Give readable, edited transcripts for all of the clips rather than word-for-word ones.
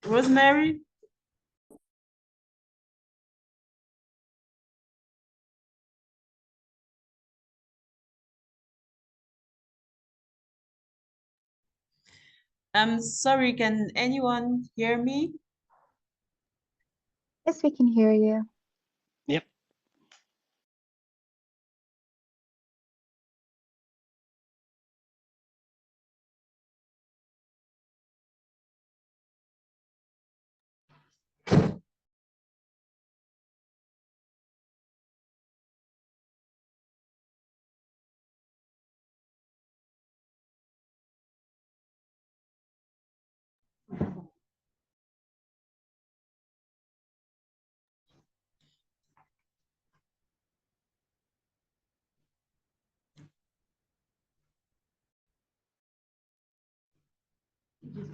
Rosemary? I'm sorry, can anyone hear me? Yes, we can hear you. Yep.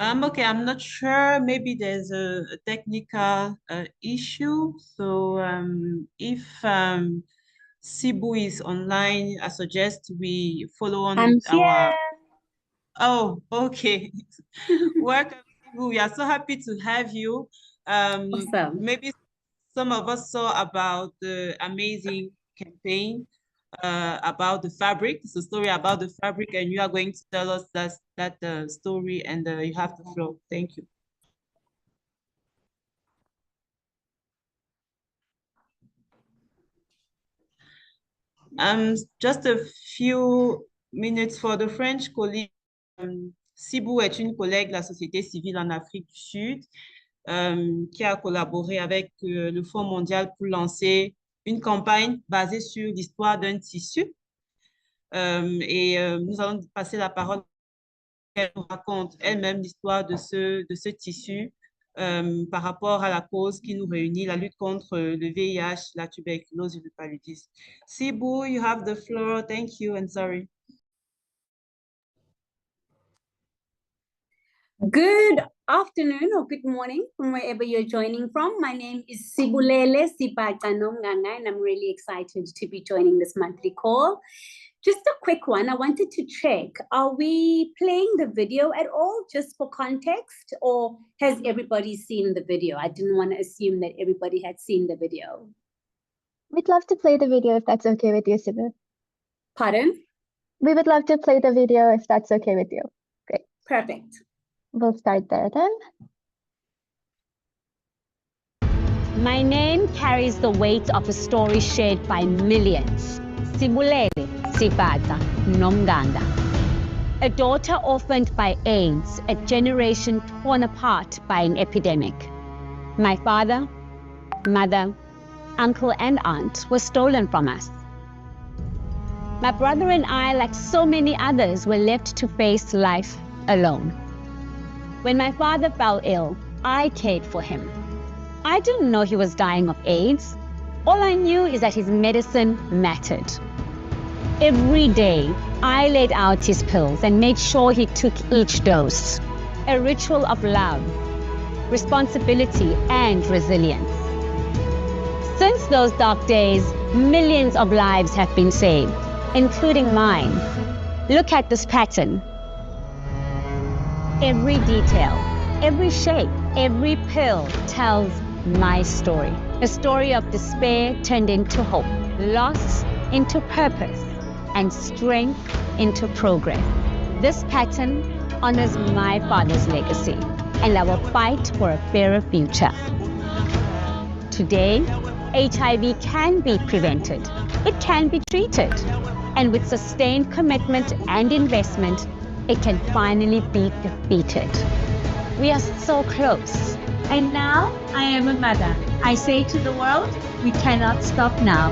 Okay, I'm not sure. Maybe there's a technical issue. So if Sibu is online, I suggest we follow on I'm with here. Oh, okay. Welcome, Sibu. We are so happy to have you. Awesome. Maybe some of us saw about the amazing campaign about the fabric. It's a story about the fabric, and you are going to tell us that story, and you have the floor. Thank you. Just a few minutes for the French colleague. Sibou est une collègue de la société civile en Afrique du Sud qui a collaboré avec le Fonds mondial pour lancer une campagne basée sur l'histoire d'un tissu. Nous allons passer la parole. Elle nous raconte elle-même l'histoire de ce tissu par rapport à la cause qui nous réunit, la lutte contre le VIH, la tuberculose et le paludisme. Sibu, you have the floor. Thank you and sorry. Good afternoon or good morning from wherever you're joining from. My name is Sibulele Sibakanomganga, and I'm really excited to be joining this monthly call. Just a quick one. I wanted to check, are we playing the video at all, just for context, or has everybody seen the video? I didn't want to assume that everybody had seen the video. We'd love to play the video if that's okay with you, Sibu. Pardon? We would love to play the video if that's okay with you. Great. Perfect. We'll start there then. My name carries the weight of a story shared by millions. Sibulele Sibata Nomganda. A daughter orphaned by AIDS, a generation torn apart by an epidemic. My father, mother, uncle and aunt were stolen from us. My brother and I, like so many others, were left to face life alone. When my father fell ill, I cared for him. I didn't know he was dying of AIDS. All I knew is that his medicine mattered. Every day, I laid out his pills and made sure he took each dose. A ritual of love, responsibility, and resilience. Since those dark days, millions of lives have been saved, including mine. Look at this pattern. Every detail, every shape, every pill tells my story. A story of despair turned into hope, loss into purpose, and strength into progress. This pattern honors my father's legacy, and I will fight for a fairer future. Today, HIV can be prevented. It can be treated. And with sustained commitment and investment, it can finally be defeated. We are so close. And now I am a mother. I say to the world, we cannot stop now.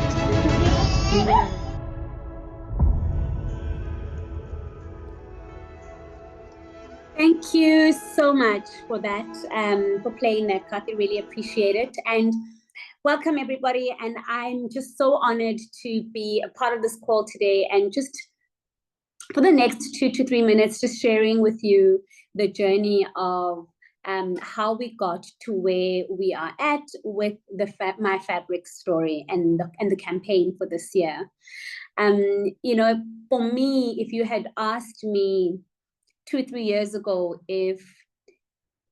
Thank you so much for that, for playing that, Kathy. Really appreciate it. And welcome, everybody. And I'm just so honored to be a part of this call today, and just for the next 2 to 3 minutes, just sharing with you the journey of how we got to where we are at with the My Fabric story and the campaign for this year. You know, for me, if you had asked me 2 or 3 years ago if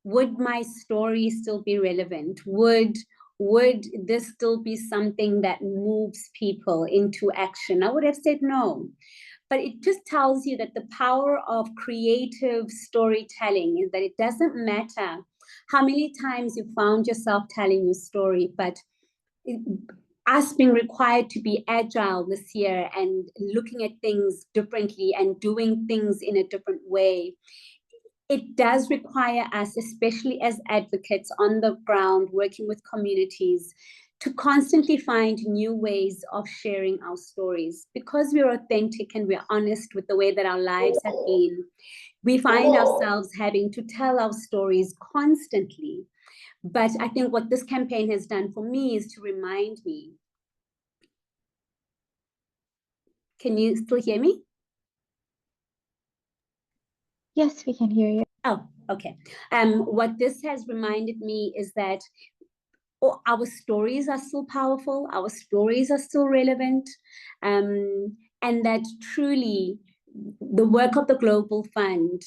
would my story still be relevant? Would this still be something that moves people into action? I would have said no. But it just tells you that the power of creative storytelling is that it doesn't matter how many times you found yourself telling your story, but us being required to be agile this year and looking at things differently and doing things in a different way, it does require us, especially as advocates on the ground, working with communities, to constantly find new ways of sharing our stories. Because we're authentic and we're honest with the way that our lives have been, we find ourselves having to tell our stories constantly. But I think what this campaign has done for me is to remind me. Can you still hear me? Yes, we can hear you. Oh, okay. What this has reminded me is that our stories are still powerful, our stories are still relevant, and that truly the work of the Global Fund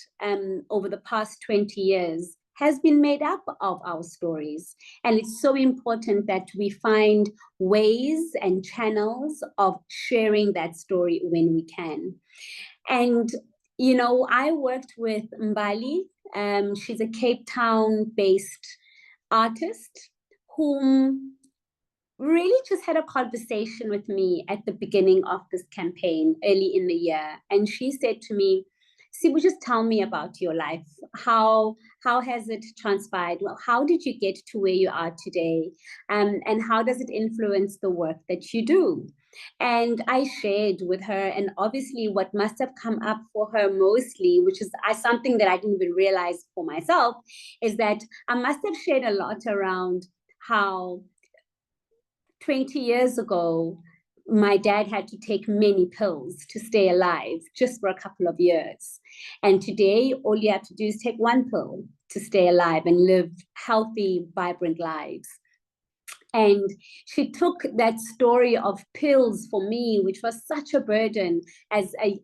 over the past 20 years has been made up of our stories. And it's so important that we find ways and channels of sharing that story when we can. And, you know, I worked with Mbali. She's a Cape Town-based artist whom really just had a conversation with me at the beginning of this campaign early in the year. And she said to me, Sibu, just tell me about your life. How has it transpired? Well, how did you get to where you are today? And how does it influence the work that you do? And I shared with her, and obviously what must have come up for her mostly, which is something that I didn't even realize for myself, is that I must have shared a lot around how 20 years ago, my dad had to take many pills to stay alive just for a couple of years. And today, all you have to do is take one pill to stay alive and live healthy, vibrant lives. And she took that story of pills for me, which was such a burden as an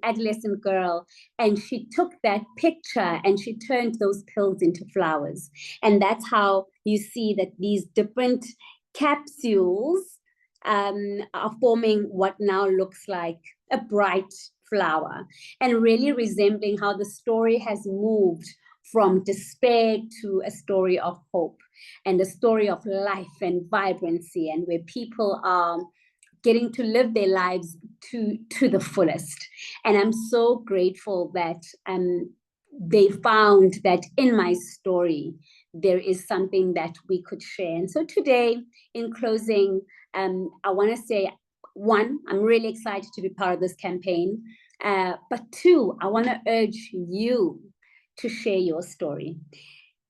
adolescent girl, and she took that picture and she turned those pills into flowers. And that's how you see that these different capsules are forming what now looks like a bright flower, and really resembling how the story has moved from despair to a story of hope and a story of life and vibrancy, and where people are getting to live their lives to the fullest. And I'm so grateful that they found that in my story, there is something that we could share. And so today, in closing, I want to say, one, I'm really excited to be part of this campaign. But two, I want to urge you to share your story.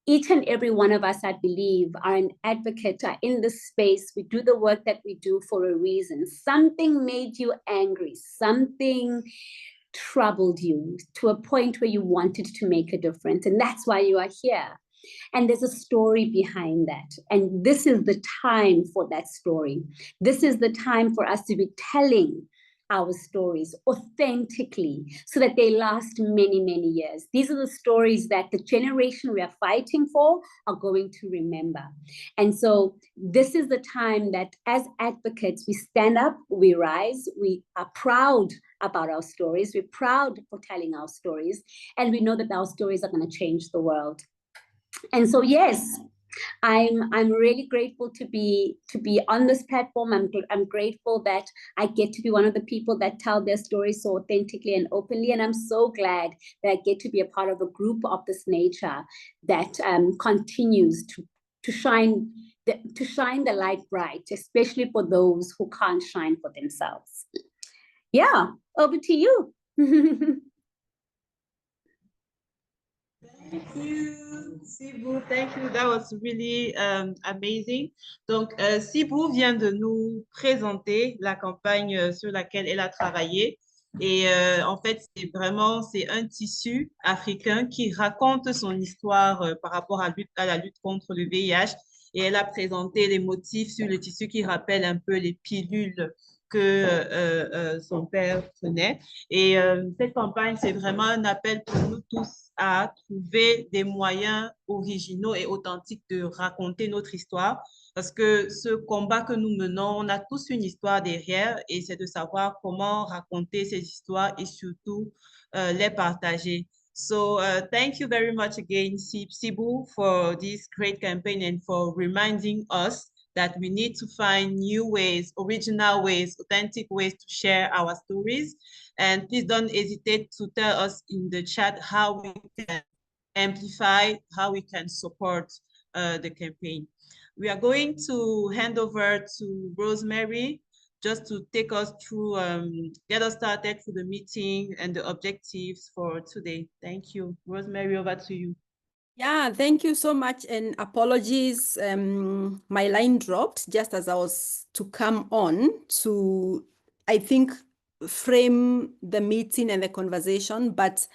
Each and every one of us, I believe, are an advocate, are in this space. We do the work that we do for a reason. Something made you angry. Something troubled you to a point where you wanted to make a difference. And that's why you are here. And there's a story behind that. And this is the time for that story. This is the time for us to be telling our stories authentically so that they last many, many years. These are the stories that the generation we are fighting for are going to remember. And so this is the time that as advocates, we stand up, we rise, we are proud about our stories, we're proud for telling our stories, and we know that our stories are going to change the world. And so, yes, I'm really grateful to be on this platform. I'm grateful that I get to be one of the people that tell their stories so authentically and openly. And I'm so glad that I get to be a part of a group of this nature that continues to shine the light bright, especially for those who can't shine for themselves. Yeah, over to you. Thank you, Sibou. Thank you. That was really amazing. Donc, Sibou vient de nous présenter la campagne sur laquelle elle a travaillé. Et en fait, c'est un tissu africain qui raconte son histoire par rapport à la lutte contre le VIH. Et elle a présenté les motifs sur le tissu qui rappellent un peu les pilules que son père prenait. Et cette campagne, c'est vraiment un appel pour nous tous à trouver des moyens originaux et authentiques de raconter notre histoire. Parce que ce combat que nous menons, on a tous une histoire derrière et c'est de savoir comment raconter ces histoires et surtout les partager. So thank you very much again, Sibu, for this great campaign and for reminding us that we need to find new ways, original ways, authentic ways to share our stories. And please don't hesitate to tell us in the chat how we can amplify, how we can support the campaign. We are going to hand over to Rosemary just to take us through, get us started for the meeting and the objectives for today. Thank you. Rosemary, over to you. Yeah, thank you so much. And apologies, my line dropped just as I was to come on to, I think, frame the meeting and the conversation. But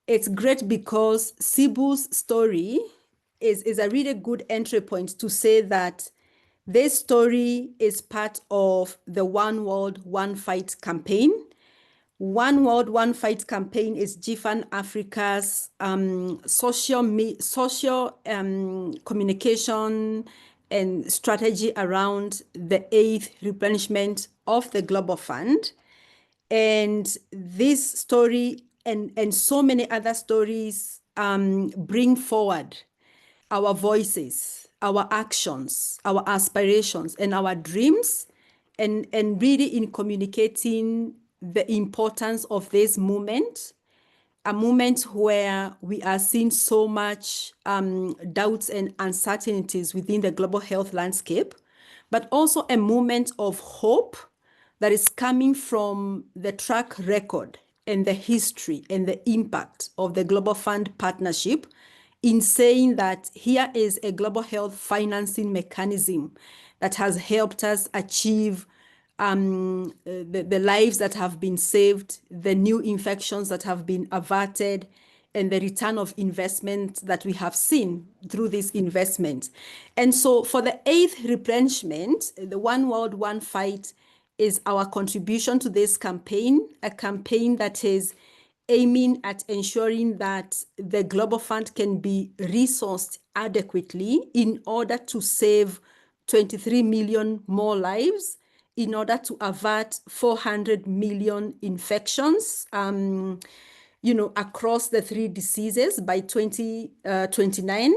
it's great because Sibu's story is a really good entry point to say that this story is part of the One World, One Fight campaign. One World, One Fight campaign is GFAN Africa's social communication and strategy around the 8th replenishment of the Global Fund. And this story and so many other stories bring forward our voices, our actions, our aspirations, and our dreams, and really in communicating the importance of this movement, a moment where we are seeing so much doubts and uncertainties within the global health landscape, but also a moment of hope that is coming from the track record and the history and the impact of the Global Fund partnership in saying that here is a global health financing mechanism that has helped us achieve the lives that have been saved, the new infections that have been averted, and the return of investment that we have seen through this investment. And so for the 8th replenishment, the One World, One Fight is our contribution to this campaign, a campaign that is aiming at ensuring that the Global Fund can be resourced adequately in order to save 23 million more lives, in order to avert 400 million infections, across the 3 diseases by 2029,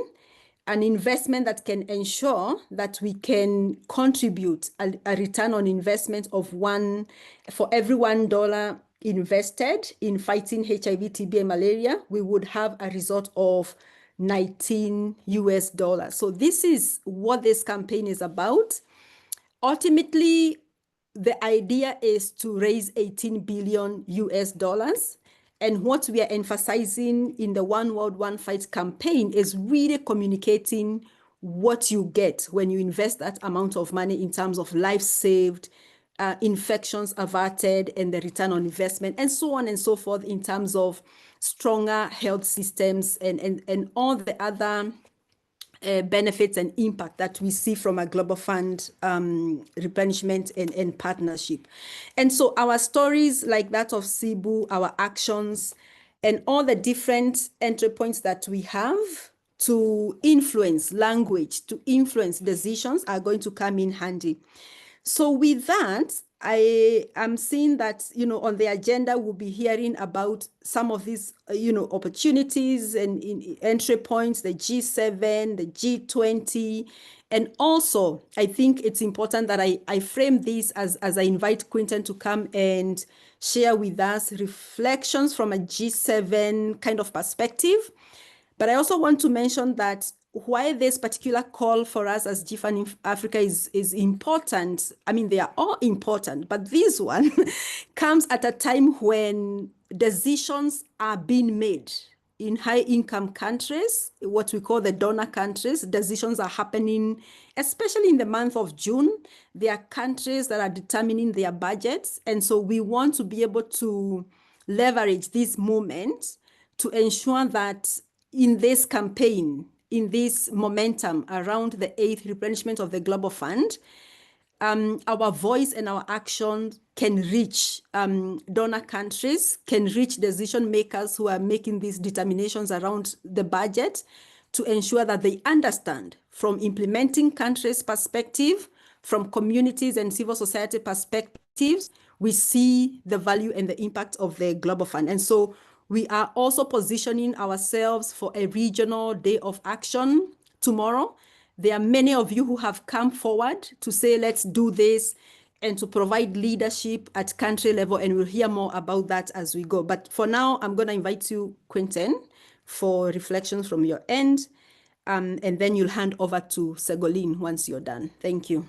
an investment that can ensure that we can contribute a return on investment of for every $1 invested in fighting HIV, TB, and malaria, we would have a result of $19 US. So this is what this campaign is about. Ultimately, the idea is to raise 18 billion US dollars. And what we are emphasizing in the One World, One Fight campaign is really communicating what you get when you invest that amount of money in terms of lives saved, infections averted, and the return on investment, and so on and so forth, in terms of stronger health systems and all the other benefits and impact that we see from a Global Fund replenishment and partnership. And so our stories like that of Sibu, our actions, and all the different entry points that we have to influence language, to influence decisions are going to come in handy. So with that, I am seeing that, on the agenda, we'll be hearing about some of these, opportunities and entry points, the G7, the G20. And also, I think it's important that I frame this as I invite Quinton to come and share with us reflections from a G7 kind of perspective. But I also want to mention that why this particular call for us as GFAN in Africa is important. I mean, they are all important, but this one comes at a time when decisions are being made in high-income countries, what we call the donor countries. Decisions are happening, especially in the month of June. There are countries that are determining their budgets. And so we want to be able to leverage this moment to ensure that in this campaign, in this momentum around the 8th replenishment of the Global Fund, our voice and our action can reach donor countries, can reach decision makers who are making these determinations around the budget, to ensure that they understand from implementing countries' perspective, from communities and civil society perspectives, we see the value and the impact of the Global Fund. And so we are also positioning ourselves for a regional day of action tomorrow. There are many of you who have come forward to say, let's do this, and to provide leadership at country level, and we'll hear more about that as we go. But for now, I'm going to invite you, Quentin, for reflections from your end, and then you'll hand over to Segolene once you're done. Thank you.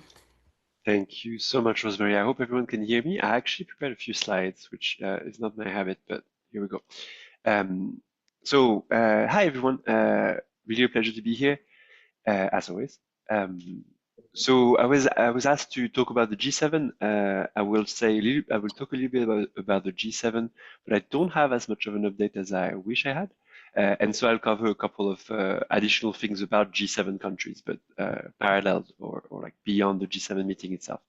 Thank you so much, Rosemary. I hope everyone can hear me. I actually prepared a few slides, which is not my habit, but here we go. Hi, everyone. Really a pleasure to be here, as always. So I was asked to talk about the G7. I will talk a little bit about the G7, but I don't have as much of an update as I wish I had. And so I'll cover a couple of additional things about G7 countries, but parallel or like beyond the G7 meeting itself.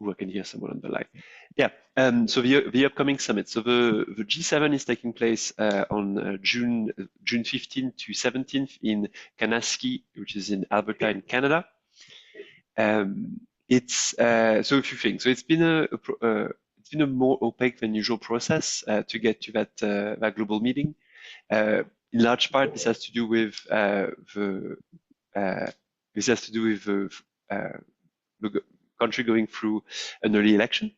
I can hear someone on the line. Yeah, so the upcoming summit. So the G7 is taking place on June 15th to 17th in Kanasky, which is in Alberta in Canada. It's so a few things. So it's been a more opaque than usual process to get to that global meeting. In large part, this has to do with the country going through an early election.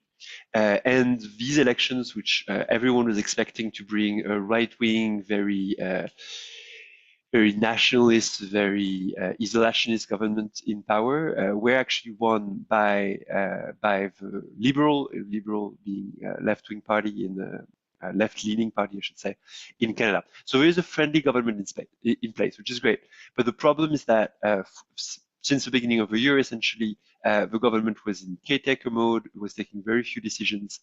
And these elections, which everyone was expecting to bring a right-wing, very nationalist, very isolationist government in power, were actually won by the Liberal being a left-wing party in the left-leaning party, I should say, in Canada. So there is a friendly government in place, which is great. But the problem is that since the beginning of the year, essentially, the government was in caretaker mode, was taking very few decisions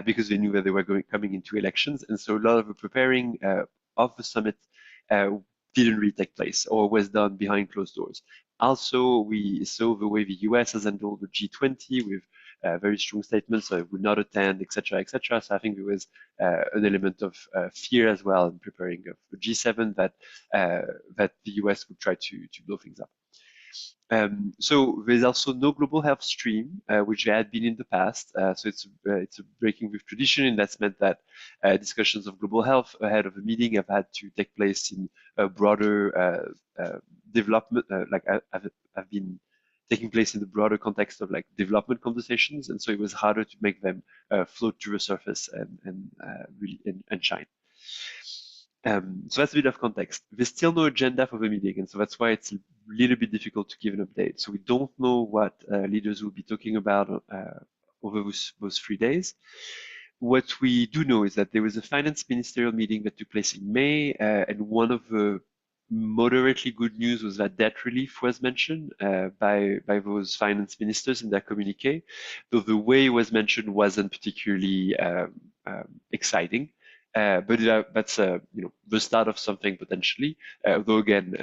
because they knew that they were coming into elections. And so a lot of the preparing of the summit didn't really take place or was done behind closed doors. Also, we saw the way the US has handled the G20 with very strong statements, so it would not attend, etc., etc. So I think there was an element of fear as well in preparing for G7 that the US would try to blow things up. So there's also no global health stream, which there had been in the past. So it's a breaking with tradition, and that's meant that discussions of global health ahead of a meeting have had to take place in a broader development, have been taking place in the broader context of like development conversations, and so it was harder to make them float to the surface and really shine. So that's a bit of context. There's still no agenda for the meeting, and so that's why it's a little bit difficult to give an update. So we don't know what leaders will be talking about over those 3 days. What we do know is that there was a finance ministerial meeting that took place in May, and one of the moderately good news was that debt relief was mentioned by those finance ministers in their communique, though the way it was mentioned wasn't particularly exciting. But that's the start of something potentially. Though again,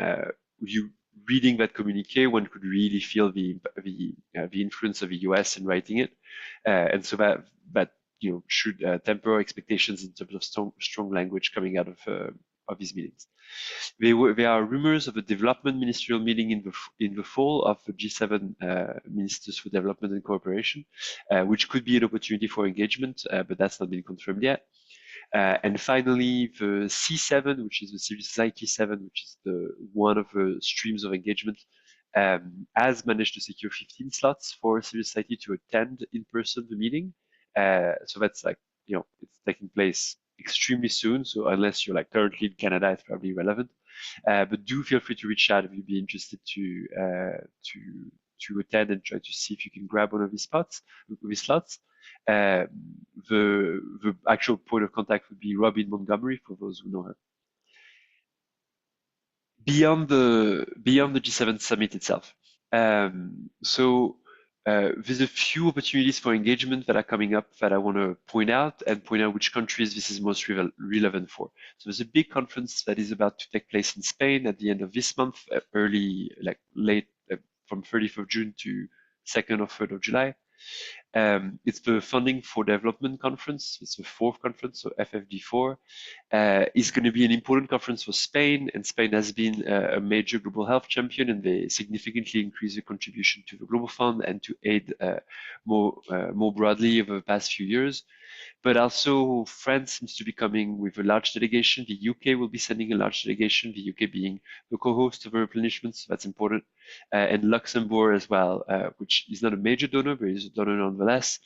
you reading that communique, one could really feel the influence of the US in writing it, and so that should temper expectations in terms of strong language coming out of these meetings. There are rumors of a development ministerial meeting in the fall of the G7 ministers for development and cooperation, which could be an opportunity for engagement, but that's not been confirmed yet. And finally, the C7, which is the Civil Society 7, which is one of the streams of engagement, has managed to secure 15 slots for civil society to attend in person the meeting. So that's like, it's taking place extremely soon. So unless you're like currently in Canada, it's probably relevant. But do feel free to reach out if you'd be interested to attend and try to see if you can grab one of these slots. The actual point of contact would be Robin Montgomery, for those who know her. Beyond the G7 summit itself. So there's a few opportunities for engagement that are coming up that I want to point out which countries this is most relevant for. So there's a big conference that is about to take place in Spain at the end of this month, late from 30th of June to 2nd or 3rd of July. It's the Funding for Development Conference. It's the 4th conference, so FFD4. It's going to be an important conference for Spain, and Spain has been a major global health champion, and they significantly increased the contribution to the Global Fund and to aid more broadly over the past few years. But also France seems to be coming with a large delegation. The UK will be sending a large delegation, the UK being the co-host of the replenishment, so that's important. And Luxembourg as well, which is not a major donor, but is a donor nonetheless,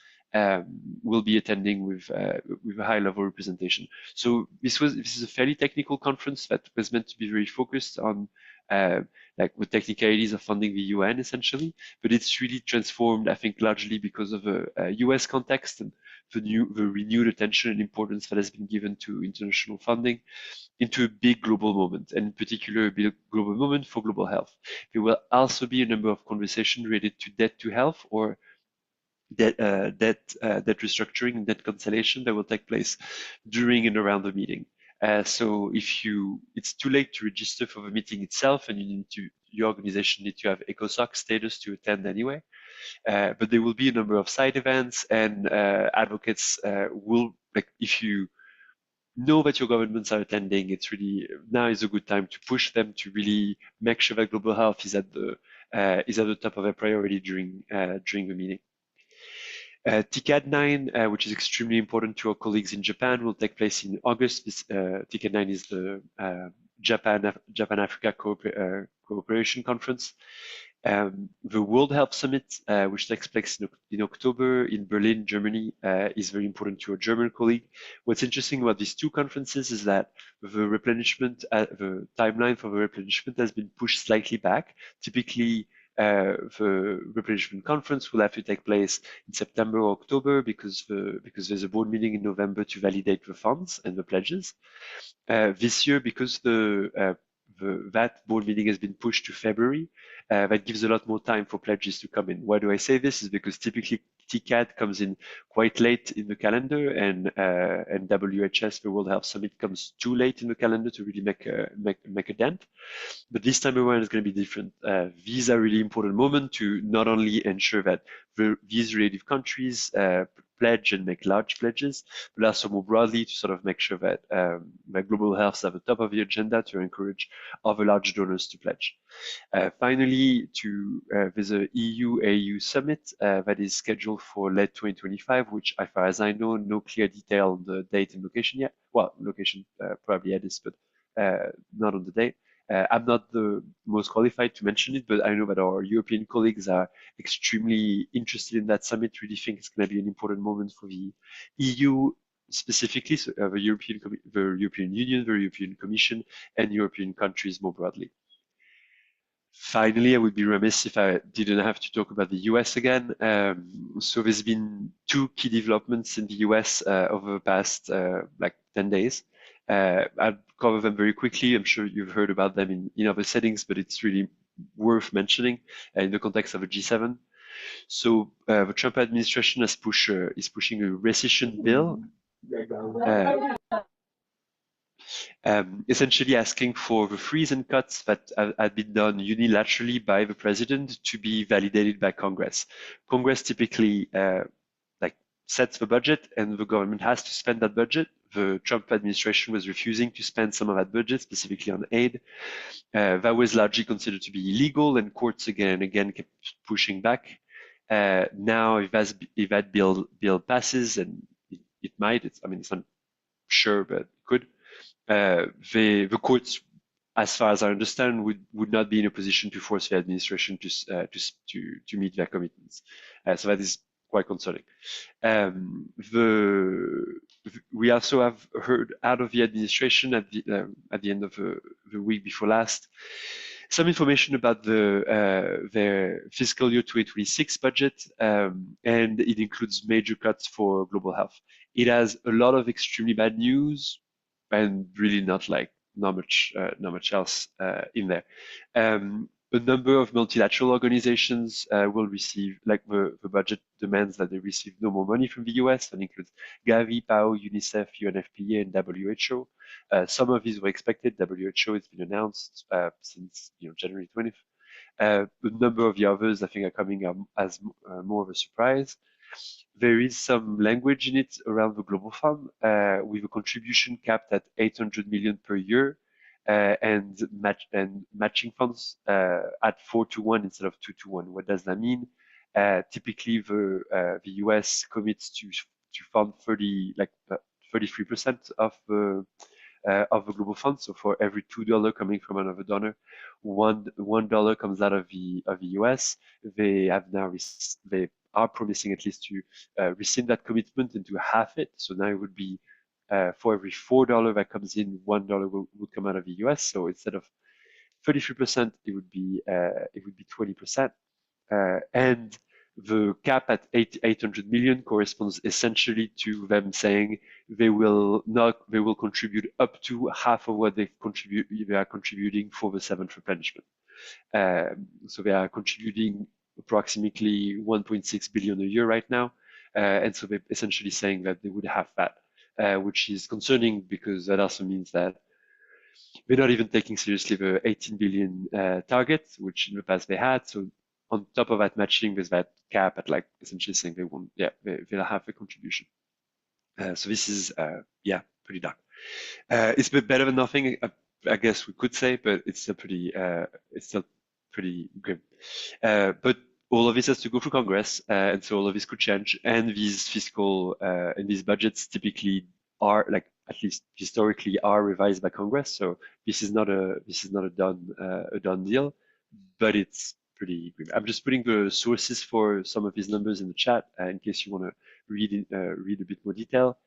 will be attending with a high level representation. So this is a fairly technical conference that was meant to be very focused on like the technicalities of funding the UN essentially, but it's really transformed, I think, largely because of a US context and the renewed attention and importance that has been given to international funding into a big global moment, and in particular a big global moment for global health. There will also be a number of conversations related to debt to health or debt restructuring and debt cancellation that will take place during and around the meeting. So it's too late to register for the meeting itself, and your organization needs to have ECOSOC status to attend anyway. But there will be a number of side events, and advocates will, like, if you know that your governments are attending, it's really, now is a good time to push them to really make sure that global health is at the top of their priority during the meeting. TCAD 9, which is extremely important to our colleagues in Japan, will take place in August. TCAD 9 is the Japan-Africa Cooperation Conference. The World Health Summit, which takes place in October in Berlin, Germany, is very important to a German colleague. What's interesting about these two conferences is that the replenishment, the timeline for the replenishment has been pushed slightly back. Typically, the replenishment conference will have to take place in September or October because there's a board meeting in November to validate the funds and the pledges. This year, because that board meeting has been pushed to February, that gives a lot more time for pledges to come in. Why do I say this? Is because typically TCAD comes in quite late in the calendar, and WHS, the World Health Summit, comes too late in the calendar to really make a dent. But this time around is going to be different. These are really important moments to not only ensure that these relative countries pledge and make large pledges, but also more broadly to sort of make sure that global health is at the top of the agenda to encourage other large donors to pledge. Finally, there's a EU-AU summit that is scheduled for late 2025, which, as far as I know, no clear detail on the date and location yet. Well, location probably at this, but not on the date. I'm not the most qualified to mention it, but I know that our European colleagues are extremely interested in that summit, really think it's going to be an important moment for the EU specifically, so the European Union, the European Commission, and European countries more broadly. Finally, I would be remiss if I didn't have to talk about the US again. So there's been two key developments in the US over the past 10 days. I'll cover them very quickly. I'm sure you've heard about them in other settings, but it's really worth mentioning in the context of a G7. So the Trump administration is pushing a recession bill, essentially asking for the freeze and cuts that had been done unilaterally by the president to be validated by Congress. Congress typically sets the budget, and the government has to spend that budget. The Trump administration was refusing to spend some of that budget, specifically on aid. That was largely considered to be illegal, and courts again and again kept pushing back. Now, if that bill passes, and it might, it's not sure, but it could. The courts, as far as I understand, would not be in a position to force the administration to meet their commitments. So that is quite concerning. We also have heard out of the administration at the end of the week before last some information about their fiscal year 2026 budget, and it includes major cuts for global health. It has a lot of extremely bad news, and really not much else in there. a number of multilateral organizations will receive, like the budget demands that they receive no more money from the US. That includes Gavi, PAO, UNICEF, UNFPA, and WHO. Some of these were expected. WHO has been announced since January 20th. A number of the others, I think, are coming as more of a surprise. There is some language in it around the Global Fund with a contribution capped at 800 million per year. And matching funds at 4-to-1 instead of 2-to-1. What does that mean? Typically, the US commits to fund 33% of the global fund. So for every $2 coming from another donor, $1 comes out of the US. They are promising at least to rescind that commitment and to half it. So now it would be for every $4 that comes in, $1 would come out of the US. So instead of 33%, it would be 20%. And the cap at 800 million corresponds essentially to them saying they will contribute up to half of what they are contributing for the seventh replenishment. So they are contributing approximately 1.6 billion a year right now. And so they're essentially saying that they would have that. Which is concerning because that also means that we're not even taking seriously the 18 billion target, which in the past they had. So on top of that matching, there's that cap at like essentially saying they'll have a contribution. So this is pretty dark. It's a bit better than nothing, I guess we could say, but it's still pretty grim. But all of this has to go through Congress, and so all of this could change. And these fiscal and these budgets typically are, like at least historically, are revised by Congress. So this is not a done deal, but it's pretty grim. I'm just putting the sources for some of these numbers in the chat in case you want to read a bit more detail.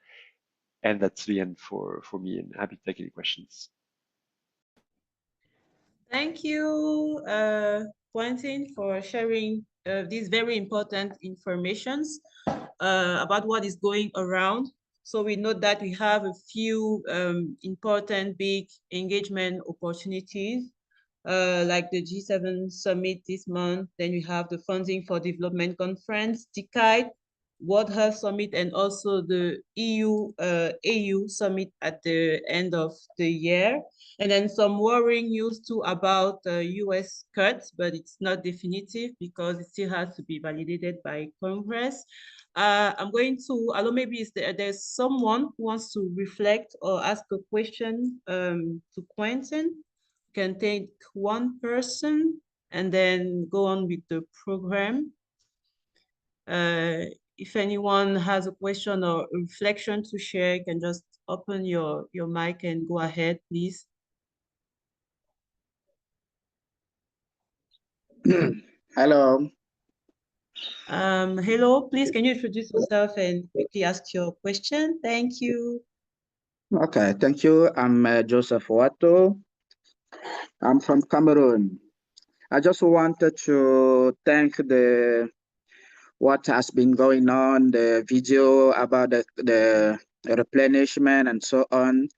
And that's the end for me. And happy to take any questions. Thank you, Quentin, for sharing these very important informations about what is going around. So we know that we have a few important big engagement opportunities, like the G7 summit this month. Then we have the Funding for Development Conference, TICAID, World Health Summit, and also the AU summit at the end of the year. And then some worrying news too about US cuts, but it's not definitive because it still has to be validated by Congress. I'm going to, although maybe there's someone who wants to reflect or ask a question to Quentin. You can take one person and then go on with the program. If anyone has a question or a reflection to share, you can just open your mic and go ahead, please. Hello. Hello, please, can you introduce yourself and quickly ask your question? Thank you. Okay, thank you. I'm Joseph Wato. I'm from Cameroon. I just wanted to thank what has been going on, the video about the replenishment and so on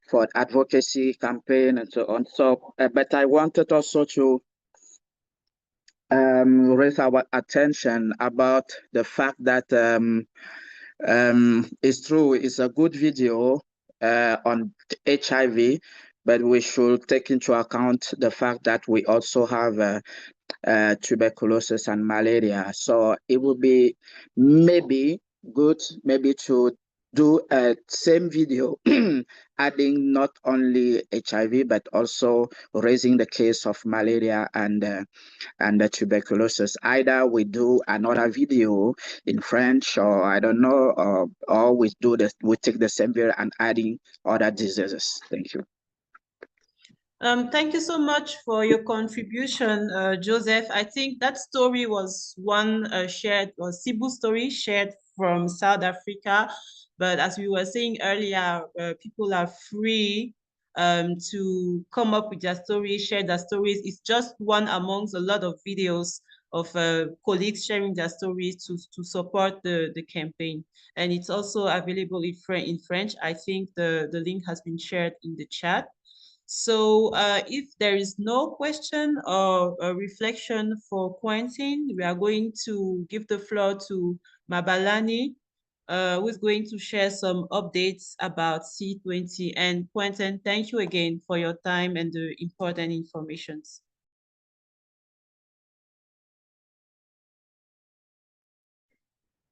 for advocacy campaign and so on. So, but I wanted also to raise our attention about the fact that it's true, it's a good video on HIV, but we should take into account the fact that we also have tuberculosis and malaria. So it would be maybe good to do a same video adding not only HIV but also raising the case of malaria and the tuberculosis. Either we do another video in French, or I don't know, or we take the same video and adding other diseases. Thank you. Thank you so much for your contribution, Joseph. I think that story was one Sibu story shared from South Africa. But as we were saying earlier, people are free to come up with their stories, share their stories. It's just one amongst a lot of videos of colleagues sharing their stories to support the campaign. And it's also available in French. I think the link has been shared in the chat. So if there is no question or a reflection for Quentin, we are going to give the floor to Mabalani, who is going to share some updates about C20. And Quentin, thank you again for your time and the important information.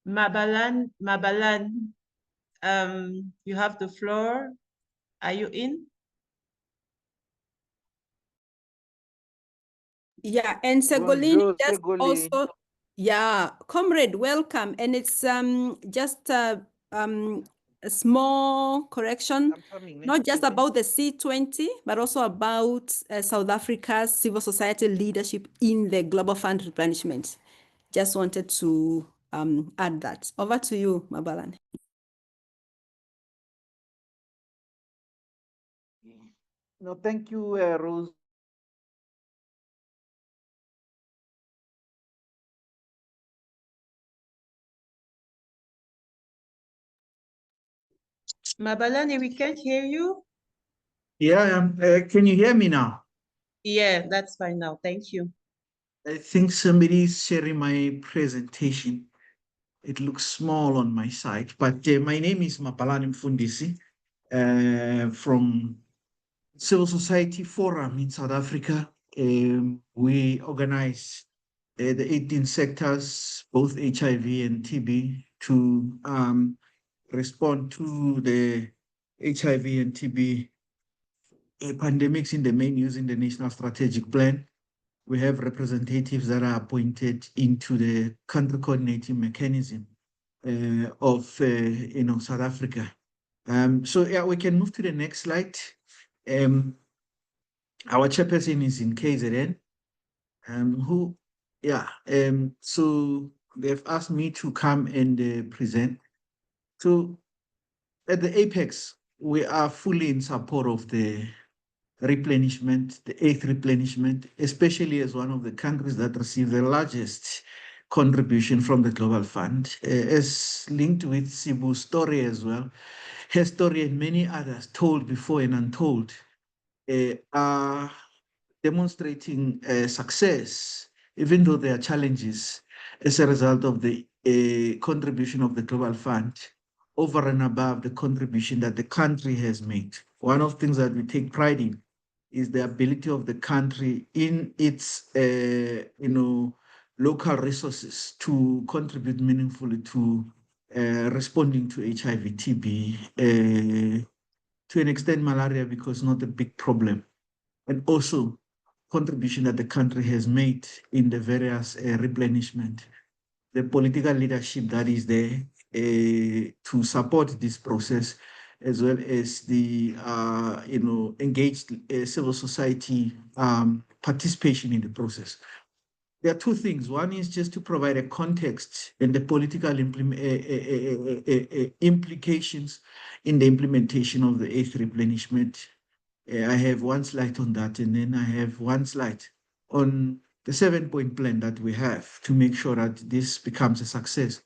Mabalan, you have the floor. Are you in? Yeah, and Segolini Bonjour, just Segoli. also, yeah, comrade, welcome. And it's just a small correction, I'm coming. not just about the C20, but also about South Africa's civil society leadership in the Global Fund replenishment. Just wanted to add that. Over to you, Mabalan. No, thank you, Rose. Mabalani, we can't hear you. Yeah, can you hear me now? Yeah, that's fine now. Thank you. I think somebody's sharing my presentation. It looks small on my side, but my name is Mapalani Mfundisi from Civil Society Forum in South Africa. We organize the 18 sectors, both HIV and TB, to respond to the HIV and TB pandemics in the main using the National Strategic Plan. We have representatives that are appointed into the country coordinating mechanism of South Africa. So yeah, we can move to the next slide. Our chairperson is in KZN. So they've asked me to come and present. So at the Apex, we are fully in support of the replenishment, the eighth replenishment, especially as one of the countries that receive the largest contribution from the Global Fund, as linked with Sibu's story as well. Her story and many others told before and untold are demonstrating success, even though there are challenges as a result of the contribution of the Global Fund over and above the contribution that the country has made. One of the things that we take pride in is the ability of the country in its local resources to contribute meaningfully to responding to HIV, TB, to an extent malaria, because not a big problem, and also contribution that the country has made in the various replenishment, the political leadership that is there to support this process, as well as the engaged civil society participation in the process. There are two things. One is just to provide a context and the political implications in the implementation of the eighth replenishment. I have one slide on that, and then I have one slide on the 7-point plan that we have to make sure that this becomes a success.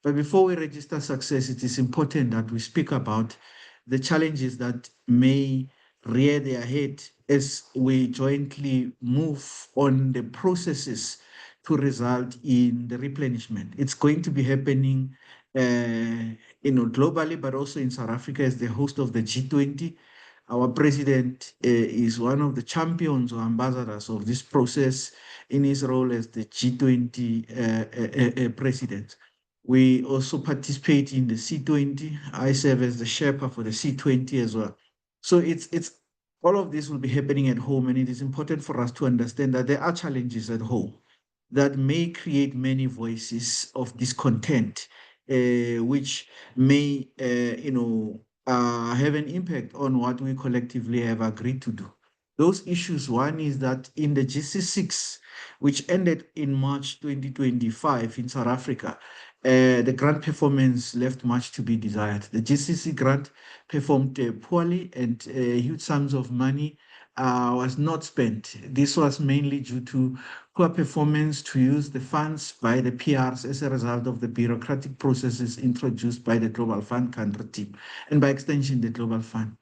But before we register success, it is important that we speak about the challenges that may rear their head as we jointly move on the processes to result in the replenishment. It's going to be happening globally, but also in South Africa as the host of the G20. Our president is one of the champions or ambassadors of this process in his role as the G20 president. We also participate in the C20. I serve as the Sherpa for the C20 as well. So it's all of this will be happening at home, and it is important for us to understand that there are challenges at home that may create many voices of discontent, which may, have an impact on what we collectively have agreed to do. Those issues, one is that in the GC6, which ended in March 2025 in South Africa, the grant performance left much to be desired. The GCC grant performed poorly, and huge sums of money was not spent. This was mainly due to poor performance to use the funds by the PRs as a result of the bureaucratic processes introduced by the Global Fund country team, and by extension, the Global Fund.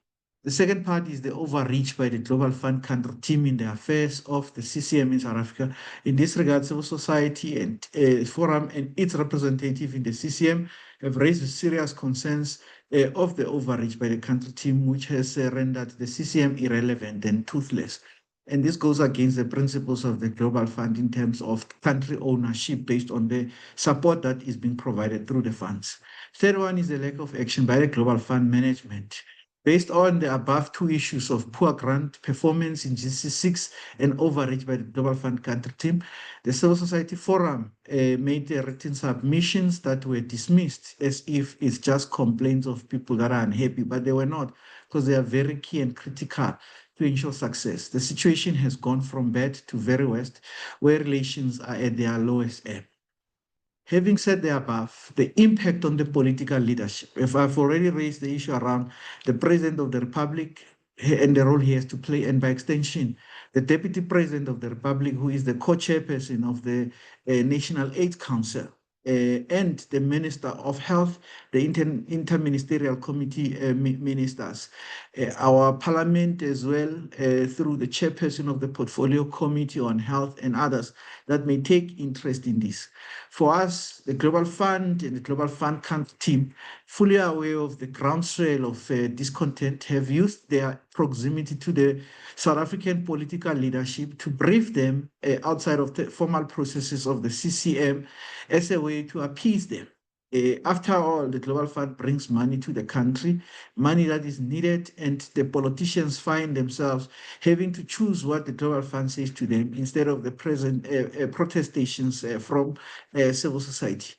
The second part is the overreach by the Global Fund country team in the affairs of the CCM in South Africa. In this regard, civil society and forum and its representative in the CCM have raised serious concerns of the overreach by the country team, which has rendered the CCM irrelevant and toothless. And this goes against the principles of the Global Fund in terms of country ownership based on the support that is being provided through the funds. Third one is the lack of action by the Global Fund management. Based on the above two issues of poor grant performance in GC6 and overreach by the Global Fund country team, the Civil Society Forum made written submissions that were dismissed as if it's just complaints of people that are unhappy, but they were not, because they are very key and critical to ensure success. The situation has gone from bad to very worst, where relations are at their lowest ebb. Having said the above, the impact on the political leadership, if I've already raised the issue around the President of the Republic and the role he has to play, and by extension, the Deputy President of the Republic, who is the co-chairperson of the National AIDS Council, and the Minister of Health, the Interministerial Committee ministers, our Parliament as well, through the chairperson of the Portfolio Committee on Health and others that may take interest in this. For us, the Global Fund and the Global Fund country team, fully aware of the groundswell of discontent, have used their proximity to the South African political leadership to brief them outside of the formal processes of the CCM as a way to appease them. After all, the Global Fund brings money to the country, money that is needed, and the politicians find themselves having to choose what the Global Fund says to them instead of the present protestations from civil society.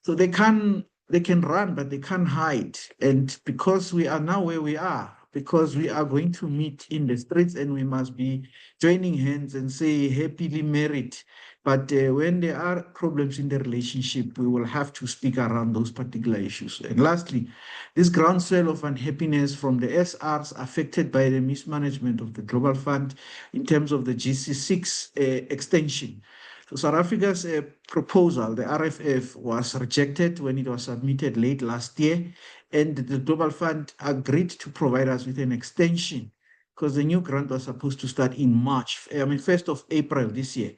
So they can run, but they can't hide. And because we are now where we are, because we are going to meet in the streets and we must be joining hands and say happily married. But when there are problems in the relationship, we will have to speak around those particular issues. And lastly, this groundswell of unhappiness from the SRs affected by the mismanagement of the Global Fund in terms of the GC6 extension. So South Africa's proposal, the RFF, was rejected when it was submitted late last year, and the Global Fund agreed to provide us with an extension because the new grant was supposed to start in March, 1st of April this year,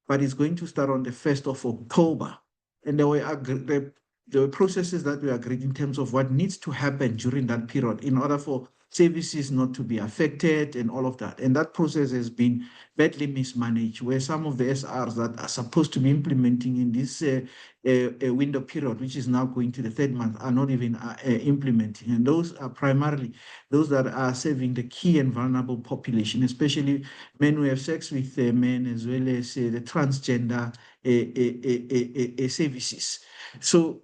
but it's going to start on the 1st of October. And there were processes that we agreed in terms of what needs to happen during that period in order for services not to be affected and all of that. And that process has been badly mismanaged, where some of the SRs that are supposed to be implementing in this window period, which is now going to the third month, are not even implementing. And those are primarily those that are serving the key and vulnerable population, especially men who have sex with men, as well as the transgender services. So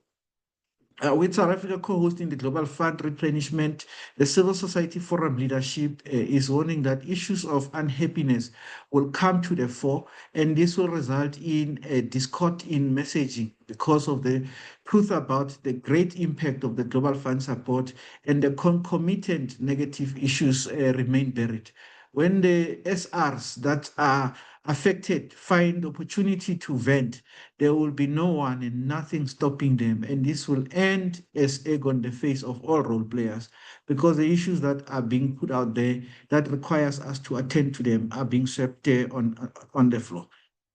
with South Africa co-hosting the Global Fund replenishment, the Civil Society Forum leadership is warning that issues of unhappiness will come to the fore, and this will result in a discord in messaging because of the truth about the great impact of the Global Fund support, and the concomitant negative issues remain buried. When the SRs that are affected find opportunity to vent, there will be no one and nothing stopping them. And this will end as egg on the face of all role players, because the issues that are being put out there that requires us to attend to them are being swept on the floor.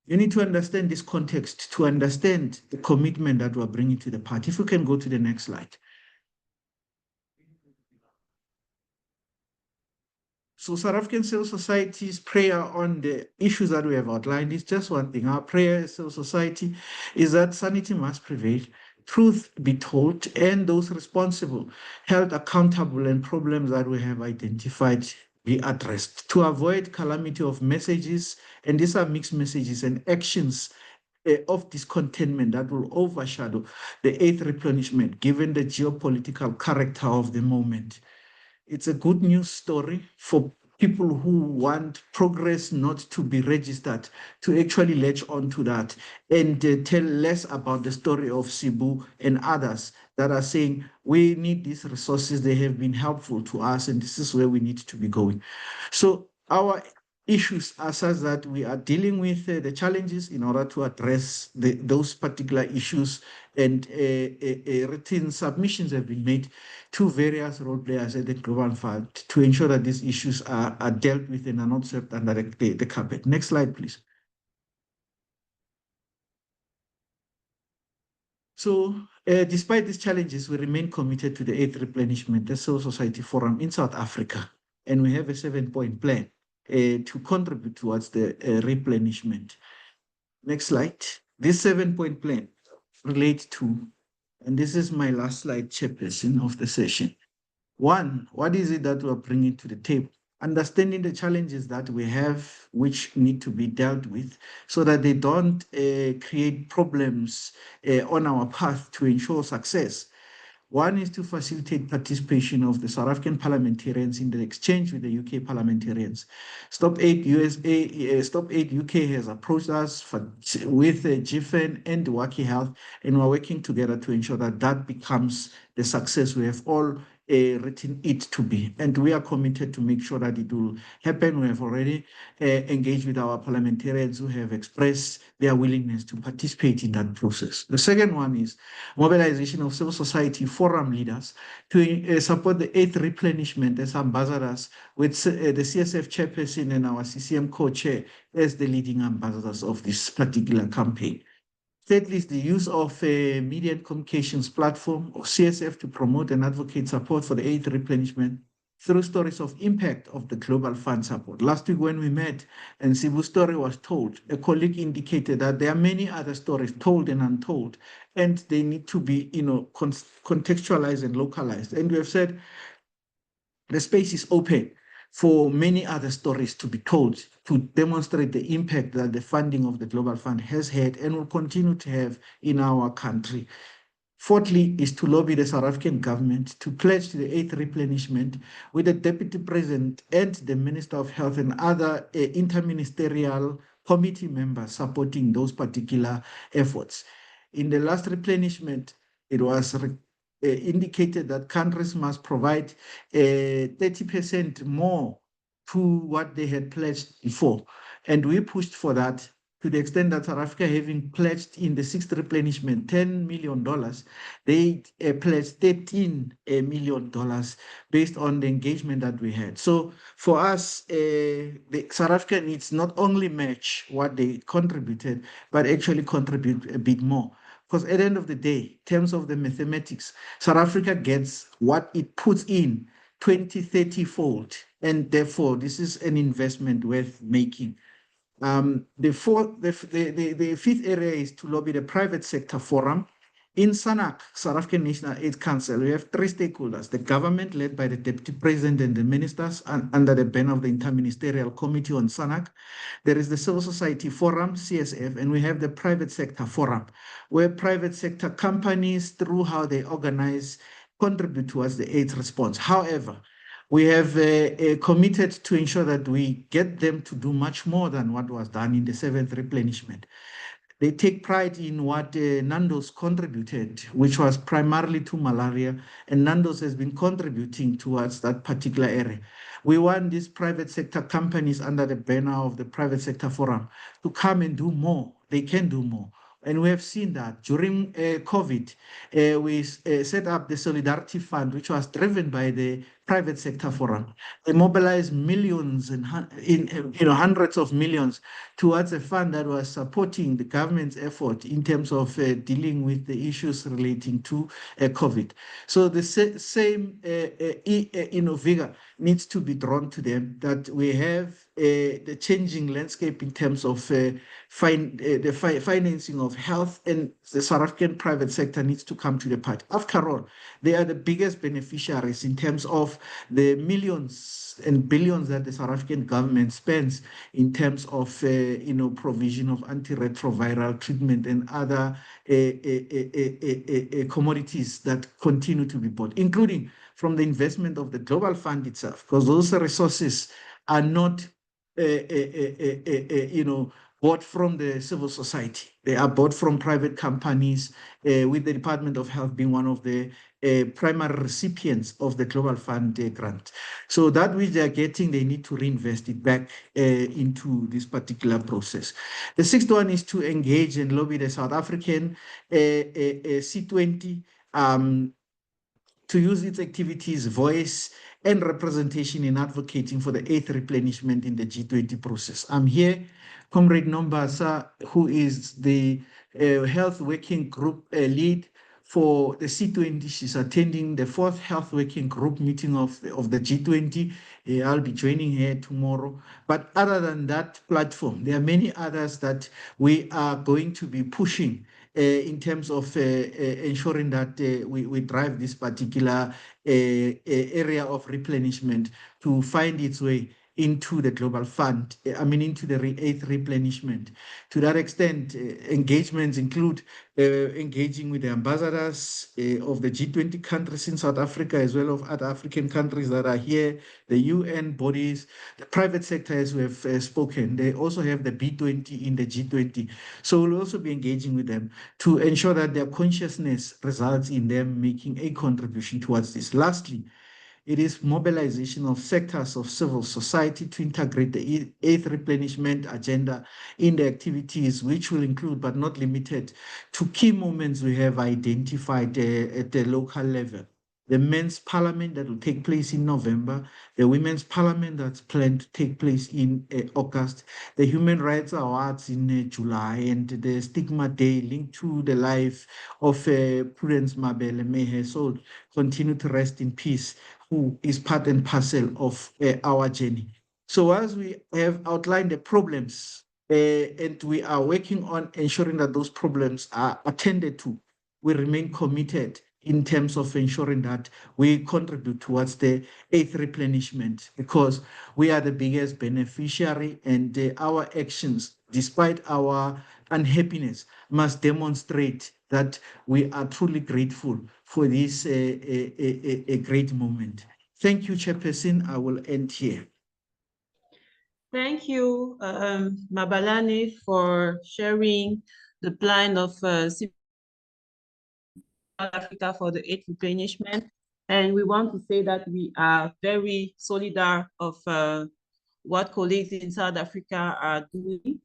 You need to understand this context to understand the commitment that we're bringing to the party. If we can go to the next slide. So South African civil society's prayer on the issues that we have outlined is just one thing. Our prayer as civil society is that sanity must prevail, truth be told, and those responsible held accountable, and problems that we have identified be addressed to avoid calamity of messages. And these are mixed messages and actions of discontentment that will overshadow the eighth replenishment, given the geopolitical character of the moment. It's a good news story for people who want progress not to be registered, to actually latch on to that and tell less about the story of Cebu and others that are saying, we need these resources, they have been helpful to us, and this is where we need to be going. So our issues are such that we are dealing with the challenges in order to address those particular issues and written submissions have been made to various role players at the Global Fund to ensure that these issues are dealt with and are not swept under the carpet. Next slide, please. So, despite these challenges, we remain committed to the 8th Replenishment, the Civil Society Forum in South Africa, and we have a 7-point plan to contribute towards the replenishment. Next slide. This 7-point plan relates to, and this is my last slide, chairperson of the session. One, what is it that we're bringing to the table? Understanding the challenges that we have, which need to be dealt with, so that they don't create problems on our path to ensure success. One is to facilitate participation of the South African parliamentarians in the exchange with the UK parliamentarians. Stop 8 UK has approached us with GFAN and Waki Health, and we're working together to ensure that that becomes the success we have all written it to be. And we are committed to make sure that it will happen. We have already engaged with our parliamentarians who have expressed their willingness to participate in that process. The second one is mobilization of civil society forum leaders to support the 8th replenishment as ambassadors, with the CSF chairperson and our CCM co-chair as the leading ambassadors of this particular campaign. Thirdly, is the use of a media and communications platform or CSF to promote and advocate support for the 8th replenishment through stories of impact of the Global Fund support. Last week when we met and Sibu's story was told, a colleague indicated that there are many other stories told and untold, and they need to be, contextualized and localized. And we have said the space is open for many other stories to be told to demonstrate the impact that the funding of the Global Fund has had and will continue to have in our country. Fourthly, is to lobby the South African government to pledge to the 8th replenishment with the Deputy President and the Minister of Health and other interministerial committee members supporting those particular efforts. In the last replenishment, it was indicated that countries must provide 30% more to what they had pledged before. And we pushed for that to the extent that South Africa, having pledged in the 6th replenishment $10 million, they pledged $13 million based on the engagement that we had. So for us, the South Africa needs not only match what they contributed, but actually contribute a bit more. Because at the end of the day, in terms of the mathematics, South Africa gets what it puts in 20, 30-fold. And therefore, this is an investment worth making. The fifth area is to lobby the private sector forum. In SANAC, South African National AIDS Council, we have 3 stakeholders: the government led by the Deputy President and the ministers under the banner of the Interministerial Committee on SANAC. There is the Civil Society Forum, CSF, and we have the private sector forum, where private sector companies, through how they organize, contribute towards the AIDS response. However, we have committed to ensure that we get them to do much more than what was done in the 7th replenishment. They take pride in what Nando's contributed, which was primarily to malaria, and Nando's has been contributing towards that particular area. We want these private sector companies under the banner of the Private Sector Forum to come and do more. They can do more. And we have seen that during COVID, we set up the Solidarity Fund, which was driven by the Private Sector Forum. They mobilized millions and hundreds of millions towards a fund that was supporting the government's effort in terms of dealing with the issues relating to COVID. So the same vigor needs to be drawn to them, that we have the changing landscape in terms of the financing of health, and the South African private sector needs to come to the party. After all, they are the biggest beneficiaries in terms of the millions and billions that the South African government spends in terms of provision of antiretroviral treatment and other commodities that continue to be bought, including from the investment of the Global Fund itself, because those resources are not you know, bought from the civil society. They are bought from private companies, with the Department of Health being one of the primary recipients of the Global Fund grant. So that which they are getting, they need to reinvest it back into this particular process. The sixth one is to engage and lobby the South African C20 to use its activities, voice, and representation in advocating for the eighth replenishment in the G20 process. I'm here, Comrade Nombasa, who is the Health Working Group lead for the C20. She's attending the fourth Health Working Group meeting of the G20. I'll be joining her tomorrow. But other than that platform, there are many others that we are going to be pushing in terms of ensuring that we drive this particular area of replenishment to find its way into the global fund, into the eighth replenishment. To that extent, engagements include engaging with the ambassadors of the G20 countries in South Africa, as well as other African countries that are here, the UN bodies, the private sector, as we have spoken. They also have the B20 in the G20. So we'll also be engaging with them to ensure that their consciousness results in them making a contribution towards this. Lastly, it is mobilization of sectors of civil society to integrate the eighth replenishment agenda in the activities, which will include, but not limited to, key moments we have identified at the local level. The men's parliament that will take place in November, the women's parliament that's planned to take place in August, the human rights awards in July, and the stigma day linked to the life of Prudence Mabele. May her soul continue to rest in peace, who is part and parcel of our journey. So as we have outlined the problems, and we are working on ensuring that those problems are attended to, we remain committed in terms of ensuring that we contribute towards the eighth replenishment, because we are the biggest beneficiary, and our actions, despite our unhappiness, must demonstrate that we are truly grateful for this a great moment. Thank you, Chairperson. I will end here. Thank you, Mabalani, for sharing the plan of South Africa for the eighth replenishment. And we want to say that we are very solidar of what colleagues in South Africa are doing.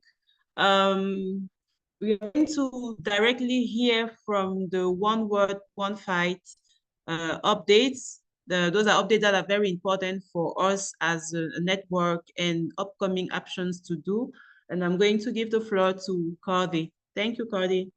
We are going to directly hear from the One World, One Fight updates. Those are updates that are very important for us as a network and upcoming actions to do. And I'm going to give the floor to Cardi. Thank you, Cardi.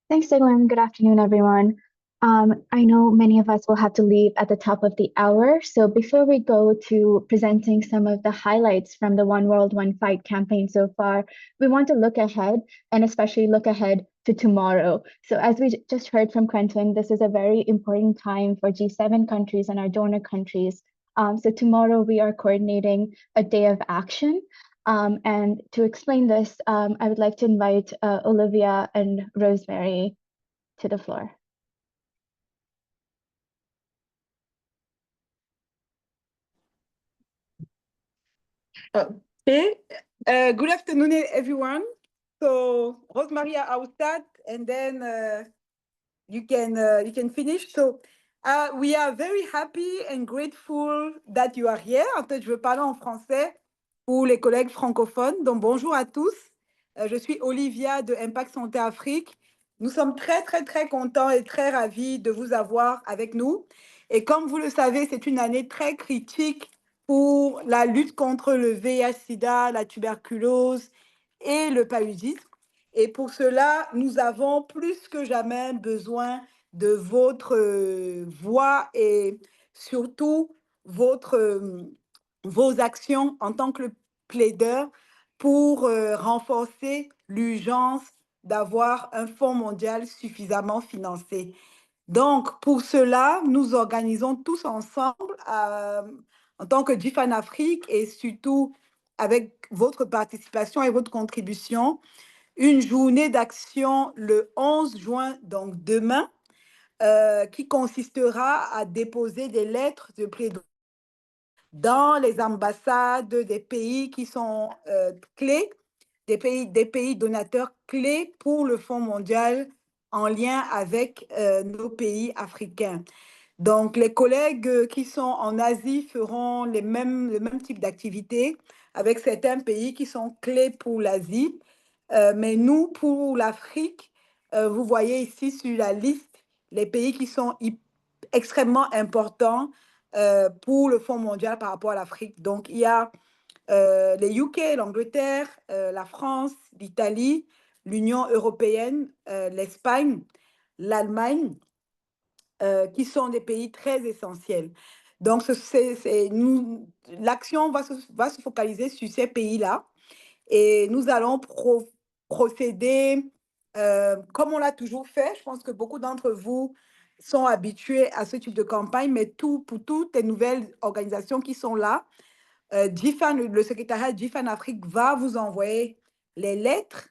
Thanks, Diglan. Good afternoon, everyone. I know many of us will have to leave at the top of the hour. So before we go to presenting some of the highlights from the One World, One Fight campaign so far, we want to look ahead, and especially look ahead to tomorrow. So as we just heard from Quentin, this is a very important time for G7 countries and our donor countries. So tomorrow we are coordinating a day of action. And to explain this, I would like to invite Olivia and Rosemary to the floor. Okay. Good afternoon, everyone. So Rosemary, I will start, and then you can finish. So we are very happy and grateful that you are here. En fait, je vais parler en français pour les collègues francophones. Donc bonjour à tous. Je suis Olivia de Impact Santé Afrique. Nous sommes très contents et très ravis de vous avoir avec nous. Et comme vous le savez, c'est une année très critique pour la lutte contre le VIH-Sida, la tuberculose et le paludisme. Et pour cela, nous avons plus que jamais besoin de votre voix et surtout vos actions en tant que plaideur pour renforcer l'urgence d'avoir un fonds mondial suffisamment financé. Donc, pour cela, nous organisons tous ensemble en tant que GFAN Afrique et surtout avec votre participation et votre contribution, une journée d'action le 11 juin, donc demain, qui consistera à déposer des lettres de plaidoyer dans les ambassades des pays qui sont clés, des pays donateurs clés pour le Fonds mondial en lien avec nos pays africains. Donc, les collègues qui sont en Asie feront le même type d'activité avec certains pays qui sont clés pour l'Asie. Mais nous, pour l'Afrique, vous voyez ici sur la liste les pays qui sont extrêmement importants pour le Fonds mondial par rapport à l'Afrique. Donc, il y a les UK, l'Angleterre, la France, l'Italie, l'Union européenne, l'Espagne, l'Allemagne, qui sont des pays très essentiels. Donc, l'action va se focaliser sur ces pays-là et nous allons procéder comme on l'a toujours fait. Je pense que beaucoup d'entre vous sont habitués à ce type de campagne, mais pour toutes les nouvelles organisations qui sont là, GFAN, le secrétariat GFAN Afrique va vous envoyer les lettres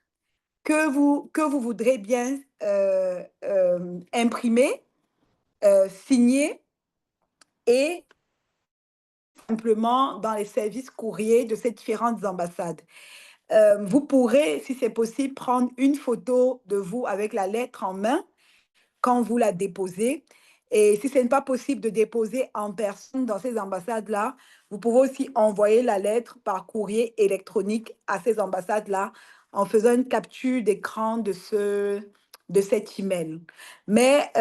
que vous voudrez bien imprimer, signer et simplement dans les services courriers de ces différentes ambassades. Vous pourrez, si c'est possible, prendre une photo de vous avec la lettre en main quand vous la déposez. Et si ce n'est pas possible de déposer en personne dans ces ambassades-là, vous pouvez aussi envoyer la lettre par courrier électronique à ces ambassades-là en faisant une capture d'écran de cet email. Mais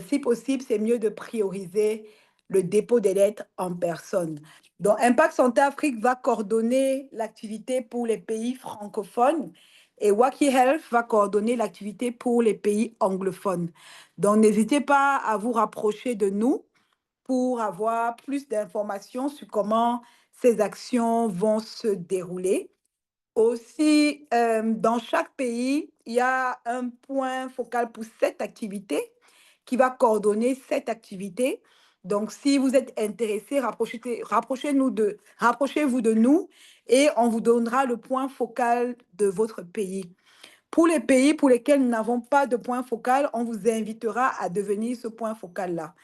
si possible, c'est mieux de prioriser le dépôt des lettres en personne. Donc, Impact Santé Afrique va coordonner l'activité pour les pays francophones et Waki Health va coordonner l'activité pour les pays anglophones. Donc, n'hésitez pas à vous rapprocher de nous pour avoir plus d'informations sur comment ces actions vont se dérouler. Aussi, dans chaque pays, il y a un point focal pour cette activité qui va coordonner cette activité. Donc, si vous êtes intéressé, rapprochez-vous de nous et on vous donnera le point focal de votre pays. Pour les pays pour lesquels nous n'avons pas de point focal, on vous invitera à devenir ce point focal-là.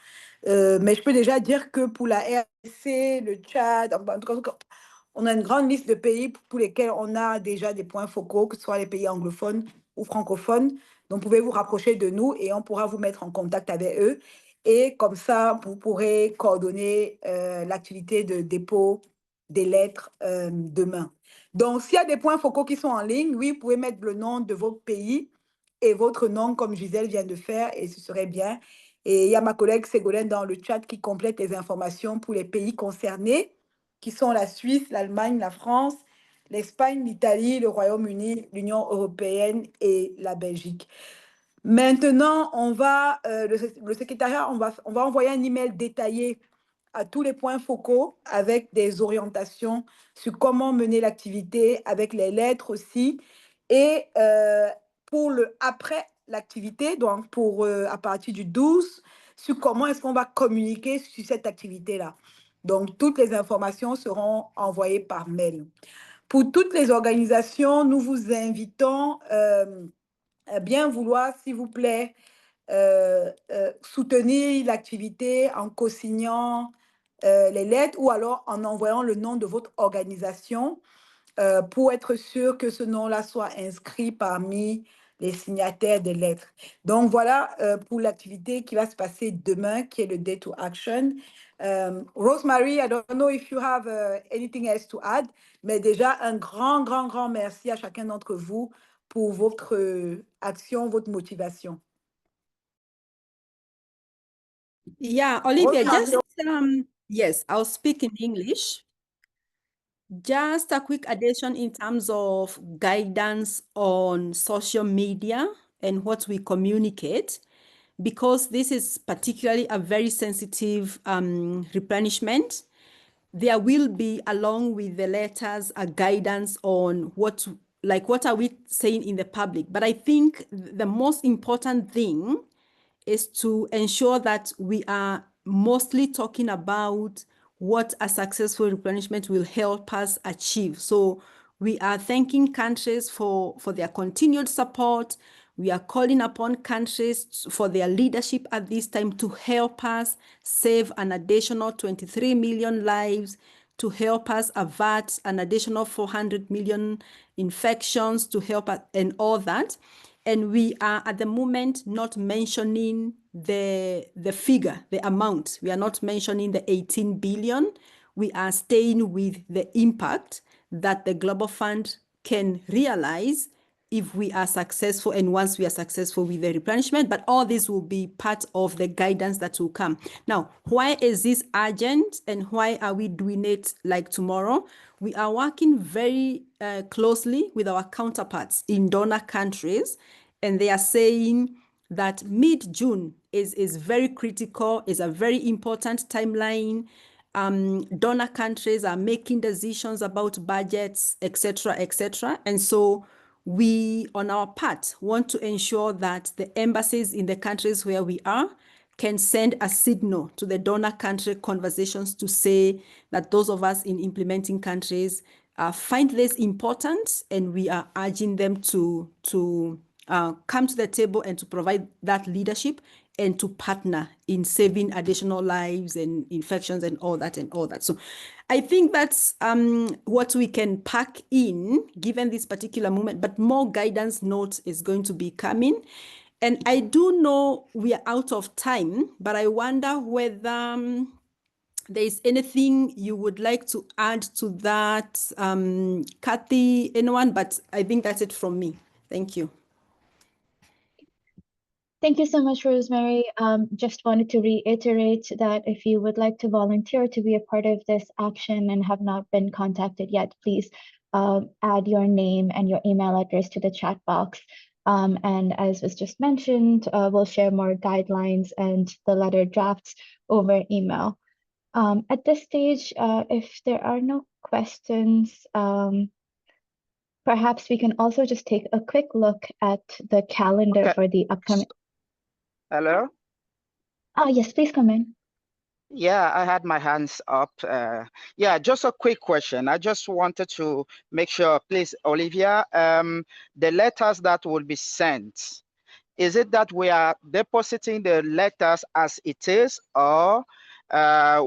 Mais je peux déjà dire que pour la RDC, le Tchad, en tout cas, on a une grande liste de pays pour lesquels on a déjà des points focaux, que ce soit les pays anglophones ou francophones. Donc, vous pouvez vous rapprocher de nous et on pourra vous mettre en contact avec eux. Et comme ça, vous pourrez coordonner l'activité de dépôt des lettres demain. Donc, s'il y a des points focaux qui sont en ligne, oui, vous pouvez mettre le nom de votre pays et votre nom, comme Gisèle vient de faire, et ce serait bien. Et il y a ma collègue Ségolène dans le chat qui complète les informations pour les pays concernés, qui sont la Suisse, l'Allemagne, la France, l'Espagne, l'Italie, le Royaume-Uni, l'Union européenne et la Belgique. Maintenant, le secrétariat, on va envoyer un email détaillé à tous les points focaux avec des orientations sur comment mener l'activité, avec les lettres aussi. Et pour après l'activité, donc à partir du 12, sur comment est-ce qu'on va communiquer sur cette activité-là. Donc, toutes les informations seront envoyées par mail. Pour toutes les organisations, nous vous invitons à bien vouloir, s'il vous plaît, soutenir l'activité en co-signant les lettres ou alors en envoyant le nom de votre organisation pour être sûr que ce nom-là soit inscrit parmi les signataires des lettres. Donc, voilà pour l'activité qui va se passer demain, qui est le Day to Action. Rosemary, I don't know if you have anything else to add, mais déjà, un grand, grand, grand merci à chacun d'entre vous pour votre action, votre motivation. Yeah, Olivia, Rosemary. yes, I'll speak in English. Just a quick addition in terms of guidance on social media and what we communicate, because this is particularly a very sensitive replenishment. There will be, along with the letters, a guidance on what are we saying in the public. But I think the most important thing is to ensure that we are mostly talking about what a successful replenishment will help us achieve. So we are thanking countries for their continued support. We are calling upon countries for their leadership at this time to help us save an additional 23 million lives, to help us avert an additional 400 million infections, to help us and all that. And we are at the moment not mentioning the figure, the amount. We are not mentioning the 18 billion. We are staying with the impact that the Global Fund can realize if we are successful and once we are successful with the replenishment, but all this will be part of the guidance that will come. Now, why is this urgent and why are we doing it like tomorrow? We are working very closely with our counterparts in donor countries, and they are saying that mid-June is very critical, is a very important timeline. Donor countries are making decisions about budgets, etc., etc. And so we, on our part, want to ensure that the embassies in the countries where we are can send a signal to the donor country conversations to say that those of us in implementing countries find this important, and we are urging them to come to the table and to provide that leadership and to partner in saving additional lives and infections and all that and all that. So I think that's what we can pack in given this particular moment, but more guidance notes is going to be coming. And I do know we are out of time, but I wonder whether there is anything you would like to add to that, Kathy, anyone, but I think that's it from me. Thank you. Thank you so much, Rosemary. Just wanted to reiterate that if you would like to volunteer to be a part of this action and have not been contacted yet, please add your name and your email address to the chat box. And as was just mentioned, we'll share more guidelines and the letter drafts over email. At this stage, if there are no questions, perhaps we can also just take a quick look at the calendar for the upcoming. Hello? Oh, yes, please come in. Yeah, I had my hands up. Yeah, just a quick question. I just wanted to make sure, please, Olivia, the letters that will be sent, is it that we are depositing the letters as it is, or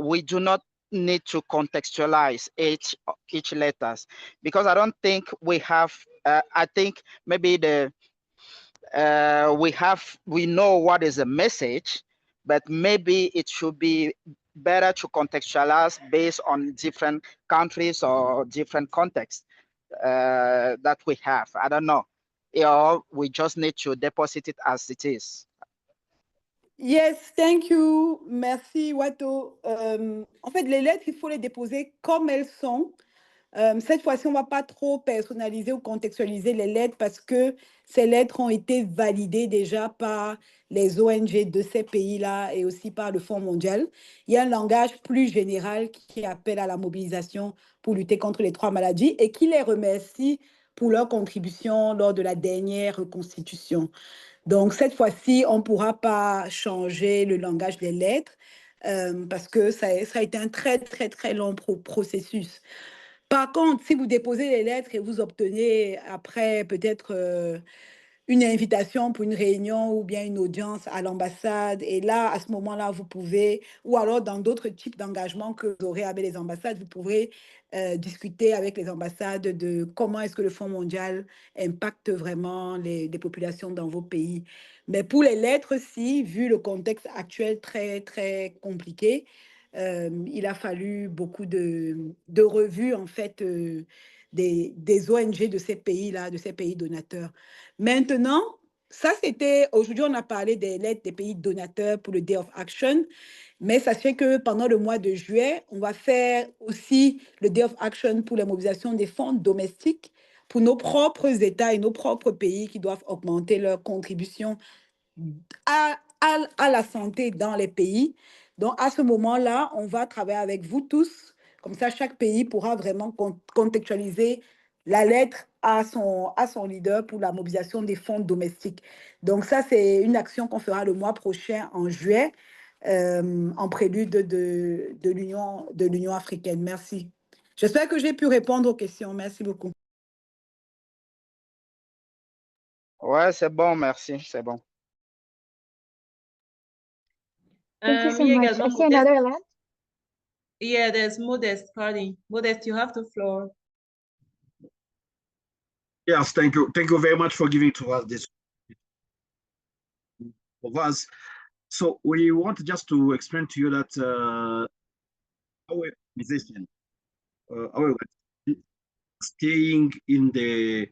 we do not need to contextualize each letters? Because I don't think we have, I think maybe we know what is the message, but maybe it should be better to contextualize based on different countries or different contexts that we have. I don't know. Or we just need to deposit it as it is. Yes, thank you. Merci, Wato. En fait, les lettres, il faut les déposer comme elles sont. Cette fois-ci, on ne va pas trop personnaliser ou contextualiser les lettres parce que ces lettres ont été validées déjà par les ONG de ces pays-là et aussi par le Fonds mondial. Il y a un langage plus général qui appelle à la mobilisation pour lutter contre les 3 maladies et qui les remercie pour leur contribution lors de la dernière reconstitution. Donc, cette fois-ci, on ne pourra pas changer le langage des lettres parce que ça a été un très, très, très long processus. Par contre, si vous déposez les lettres et vous obtenez après peut-être une invitation pour une réunion ou bien une audience à l'ambassade, et là, à ce moment-là, vous pouvez, ou alors dans d'autres types d'engagements que vous aurez avec les ambassades, vous pourrez discuter avec les ambassades de comment est-ce que le Fonds mondial impacte vraiment les populations dans vos pays. Mais pour les lettres, si, vu le contexte actuel très, très compliqué, il a fallu beaucoup de revues, en fait, des ONG de ces pays-là, de ces pays donateurs. Maintenant, ça, c'était, aujourd'hui, on a parlé des lettres des pays donateurs pour le Day of Action, mais sachez que pendant le mois de juillet, on va faire aussi le Day of Action pour la mobilisation des fonds domestiques pour nos propres États et nos propres pays qui doivent augmenter leur contribution à la santé dans les pays. Donc, à ce moment-là, on va travailler avec vous tous. Comme ça, chaque pays pourra vraiment contextualiser la lettre à son leader pour la mobilisation des fonds domestiques. Donc, ça, c'est une action qu'on fera le mois prochain, en juillet, en prélude de l'Union africaine. Merci. J'espère que j'ai pu répondre aux questions. Merci beaucoup. Ouais, c'est bon, merci, c'est bon. Thank you so much. I see another hand. Yeah, there's Modest Cardi. Modest, you have the floor. Yes, thank you. Thank you very much for giving to us this of us. So we want just to explain to you that our organization, our staying in the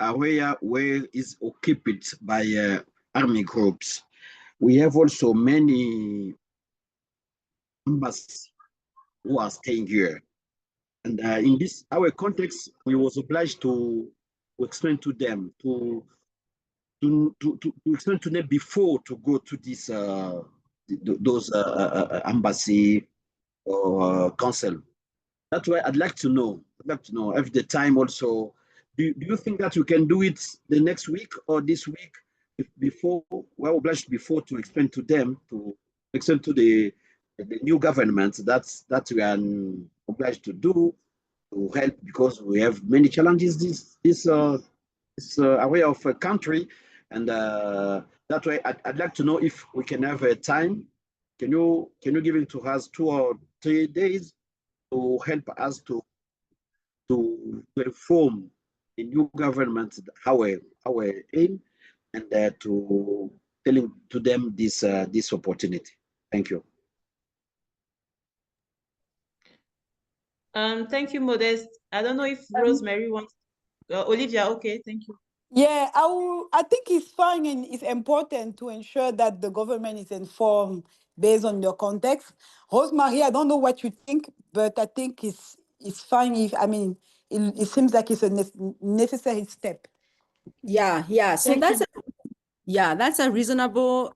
area where is occupied by army groups. We have also many members who are staying here. And in this, our context, we was obliged to explain to them, to explain to them before to go to this, those embassy or council. That's why I'd like to know if the time also, do you think that you can do it the next week or this week before, we're obliged before to explain to them, to explain to the new government that we are obliged to do to help because we have many challenges this area of a country, and that way I'd like to know if we can have a time. Can you give it to us 2 or 3 days to help us to inform the new government our aim and to telling to them this opportunity. Thank you. Thank you, Modest. I don't know if Rosemary wants. Olivia, okay, thank you. Yeah, I think it's fine and it's important to ensure that the government is informed based on your context. Rosemary, I don't know what you think, but I think it's fine if, I mean, it seems like it's a necessary step. Yeah. So that's a reasonable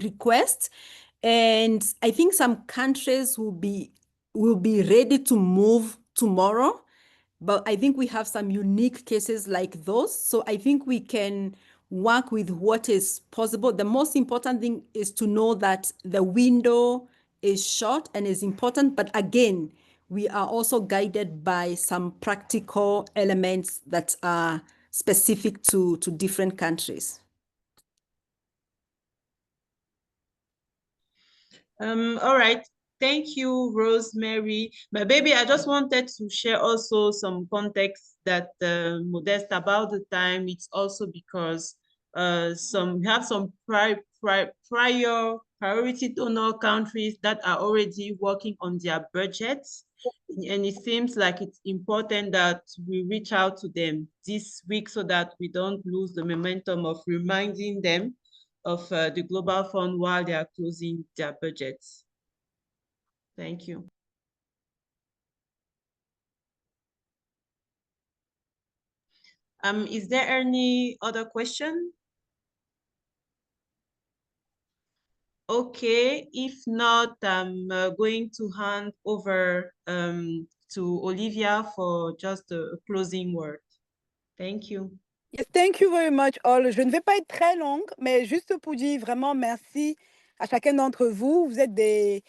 request. And I think some countries will be ready to move tomorrow. But I think we have some unique cases like those. So I think we can work with what is possible. The most important thing is to know that the window is short and is important. But again, we are also guided by some practical elements that are specific to different countries. All right. Thank you, Rosemary. My baby, I just wanted to share also some context that Modest about the time. It's also because we have some prior priority donor countries that are already working on their budgets. And it seems like it's important that we reach out to them this week so that we don't lose the momentum of reminding them of the Global Fund while they are closing their budgets. Thank you. Is there any other question? Okay, if not, I'm going to hand over to Olivia for just a closing word. Thank you. Yes, thank you very much, all. Je ne vais pas être très longue, mais juste pour dire vraiment merci à chacun d'entre vous. Vous êtes des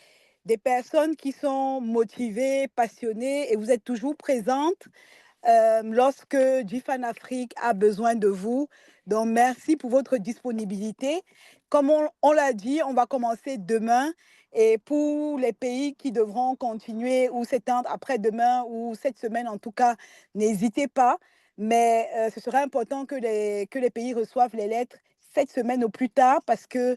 personnes qui sont motivées, passionnées et vous êtes toujours présentes lorsque GFAN Afrique a besoin de vous. Donc, merci pour votre disponibilité. Comme on l'a dit, on va commencer demain. Et pour les pays qui devront continuer ou s'étendre après-demain ou cette semaine, en tout cas, n'hésitez pas. Mais ce serait important que les pays reçoivent les lettres cette semaine au plus tard parce que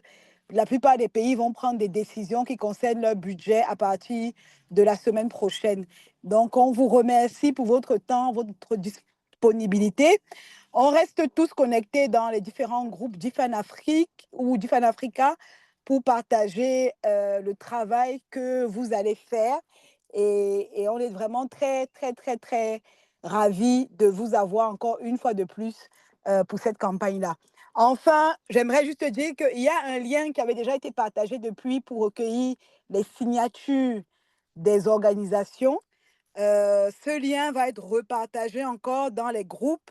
la plupart des pays vont prendre des décisions qui concernent leur budget à partir de la semaine prochaine. Donc, on vous remercie pour votre temps, votre disponibilité. On reste tous connectés dans les différents groupes GFAN Afrique ou GFAN Africa pour partager le travail que vous allez faire. Et on est vraiment très, très, très, très ravis de vous avoir encore une fois de plus pour cette campagne-là. Enfin, j'aimerais juste dire qu'il y a un lien qui avait déjà été partagé depuis pour recueillir les signatures des organisations. Ce lien va être repartagé encore dans les groupes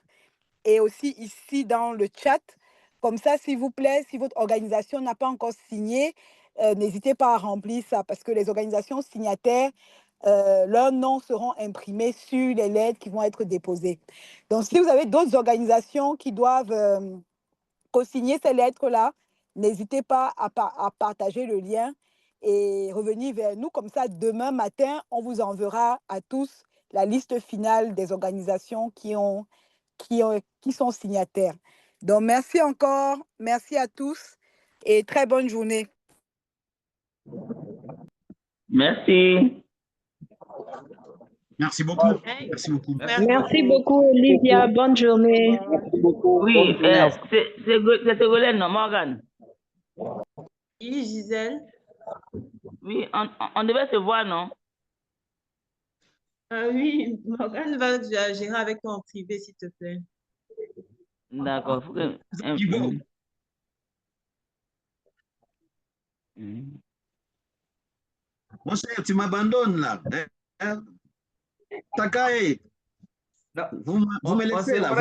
et aussi ici dans le chat. Comme ça, s'il vous plaît, si votre organisation n'a pas encore signé, n'hésitez pas à remplir ça parce que les organisations signataires, leurs noms seront imprimés sur les lettres qui vont être déposées. Donc, si vous avez d'autres organisations qui doivent co-signer ces lettres-là, n'hésitez pas à partager le lien et revenir vers nous. Comme ça, demain matin, on vous enverra à tous la liste finale des organisations qui sont signataires. Donc, merci encore. Merci à tous et très bonne journée. Merci. Merci beaucoup. Merci beaucoup. Merci beaucoup, Olivia. Bonne journée. Oui, c'est Togolais, non, Morgan? Oui, Gisèle. Oui, on devait se voir, non? Oui, Morgane va gérer avec toi en privé, s'il te plaît. D'accord. Mon cher, tu m'abandonnes là. Takai, vous me laissez là.